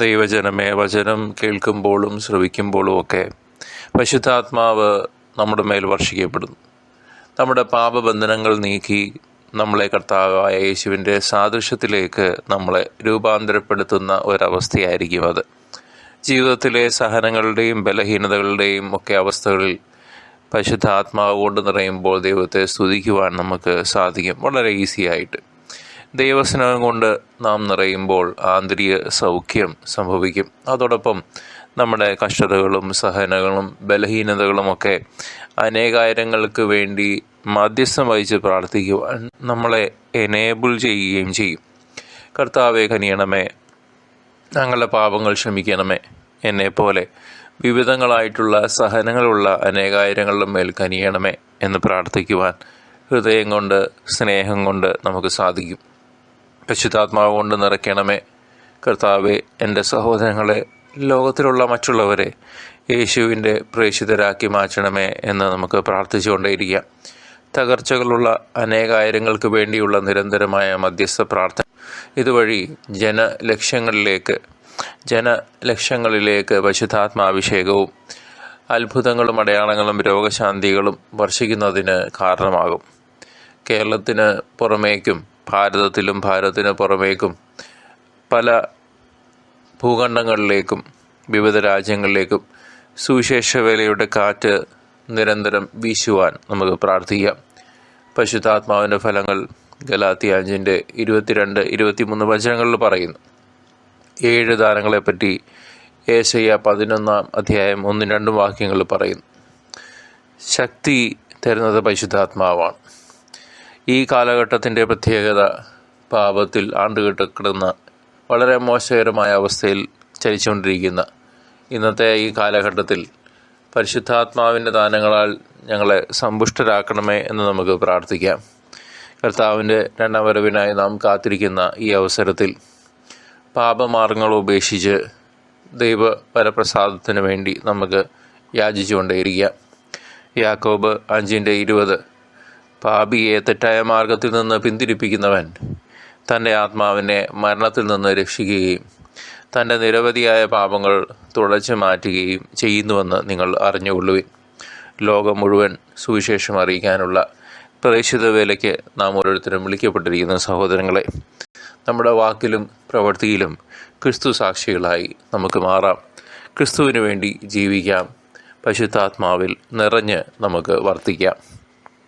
ദൈവജനമേ, വചനം കേൾക്കുമ്പോഴും ശ്രവിക്കുമ്പോഴും ഒക്കെ പരിശുദ്ധാത്മാവ് നമ്മുടെ മേൽ വർഷിക്കപ്പെടുന്നു. നമ്മുടെ പാപബന്ധനങ്ങൾ നീക്കി നമ്മളെ കർത്താവായ യേശുവിൻ്റെ സാദൃശ്യത്തിലേക്ക് നമ്മളെ രൂപാന്തരപ്പെടുത്തുന്ന ഒരവസ്ഥയായിരിക്കും അത്. ജീവിതത്തിലെ സഹനങ്ങളുടെയും ബലഹീനതകളുടെയും ഒക്കെ അവസ്ഥകളിൽ പരിശുദ്ധാത്മാവ് കൊണ്ട് നിറയുമ്പോൾ ദൈവത്തെ സ്തുതിക്കുവാൻ നമുക്ക് സാധിക്കും വളരെ ഈസിയായിട്ട്. ദൈവസ്നേഹം കൊണ്ട് നാം നിറയുമ്പോൾ ആന്തരിക സൗഖ്യം സംഭവിക്കും. അതോടൊപ്പം നമ്മുടെ കഷ്ടതകളും സഹനങ്ങളും ബലഹീനതകളുമൊക്കെ അനേകായിരങ്ങൾക്ക് വേണ്ടി മധ്യസ്ഥം വഹിച്ച് പ്രാർത്ഥിക്കുവാൻ നമ്മളെ എനേബിൾ ചെയ്യുകയും ചെയ്യും. കർത്താവേ, കനിയണമേ, ഞങ്ങളുടെ പാപങ്ങൾ ക്ഷമിക്കണമേ, എന്നെപ്പോലെ വിവിധങ്ങളായിട്ടുള്ള സഹനങ്ങളുള്ള അനേകായിരങ്ങളുടെ മേൽ കനിയണമേ എന്ന് പ്രാർത്ഥിക്കുവാൻ ഹൃദയം കൊണ്ട് സ്നേഹം കൊണ്ട് നമുക്ക് സാധിക്കും. പരിശുദ്ധാത്മാവ് കൊണ്ട് നിറയ്ക്കണമേ കർത്താവെ, എൻ്റെ സഹോദരങ്ങളെ, ലോകത്തിലുള്ള മറ്റുള്ളവരെ യേശുവിൻ്റെ പ്രേക്ഷിതരാക്കി മാറ്റണമേ എന്ന് നമുക്ക് പ്രാർത്ഥിച്ചുകൊണ്ടേയിരിക്കാം. തകർച്ചകളുള്ള അനേകായിരങ്ങൾക്ക് വേണ്ടിയുള്ള നിരന്തരമായ മധ്യസ്ഥ പ്രാർത്ഥന ഇതുവഴി ജനലക്ഷങ്ങളിലേക്ക് പരിശുദ്ധാത്മാഭിഷേകവും അത്ഭുതങ്ങളും അടയാളങ്ങളും രോഗശാന്തികളും വർഷിക്കുന്നതിന് കാരണമാകും. കേരളത്തിന് പുറമേക്കും ഭാരതത്തിന് പുറമേക്കും പല ഭൂഖണ്ഡങ്ങളിലേക്കും വിവിധ രാജ്യങ്ങളിലേക്കും സുവിശേഷ വേലയുടെ കാറ്റ് നിരന്തരം വീശുവാൻ നമുക്ക് പ്രാർത്ഥിക്കാം. പരിശുദ്ധാത്മാവിൻ്റെ ഫലങ്ങൾ ഗലാത്യ 5:22-23 വചനങ്ങളിൽ പറയുന്നു. 7 ദാനങ്ങളെപ്പറ്റി യേശയ്യ 11 1-2 വാക്യങ്ങൾ പറയുന്നു. ശക്തി തരുന്നത് പരിശുദ്ധാത്മാവാണ്. ഈ കാലഘട്ടത്തിൻ്റെ പ്രത്യേകത പാപത്തിൽ ആണ്ടുകിടക്കുന്ന വളരെ മോശകരമായ അവസ്ഥയിൽ ചലിച്ചുകൊണ്ടിരിക്കുന്ന ഇന്നത്തെ ഈ കാലഘട്ടത്തിൽ പരിശുദ്ധാത്മാവിൻ്റെ ദാനങ്ങളാൽ ഞങ്ങളെ സമ്പുഷ്ടരാക്കണമേ എന്ന് നമുക്ക് പ്രാർത്ഥിക്കാം. കർത്താവിൻ്റെ രണ്ടാം വരവിനായി നാം കാത്തിരിക്കുന്ന ഈ അവസരത്തിൽ പാപമാർഗങ്ങൾ ഉപേക്ഷിച്ച് ദൈവവരപ്രസാദത്തിന് വേണ്ടി നമുക്ക് യാചിച്ചുകൊണ്ടേയിരിക്കാം. യാക്കോബ് 5:20 പാപിയെ തെറ്റായ മാർഗത്തിൽ നിന്ന് പിന്തിരിപ്പിക്കുന്നവൻ തൻ്റെ ആത്മാവിനെ മരണത്തിൽ നിന്ന് രക്ഷിക്കുകയും തൻ്റെ നിരവധിയായ പാപങ്ങൾ തുടച്ചു മാറ്റുകയും ചെയ്യുന്നുവെന്ന് നിങ്ങൾ അറിഞ്ഞുകൊള്ളുവിൻ. ലോകം മുഴുവൻ സുവിശേഷം അറിയിക്കാനുള്ള പ്രേക്ഷിത വേലയ്ക്ക് നാം ഓരോരുത്തരും വിളിക്കപ്പെട്ടിരിക്കുന്ന സഹോദരങ്ങളെ, നമ്മുടെ വാക്കിലും പ്രവൃത്തിയിലും ക്രിസ്തു സാക്ഷികളായി നമുക്ക് മാറാം. ക്രിസ്തുവിന് വേണ്ടി ജീവിക്കാം. പരിശുദ്ധാത്മാവിൽ നിറഞ്ഞ് നമുക്ക് വർത്തിക്കാം.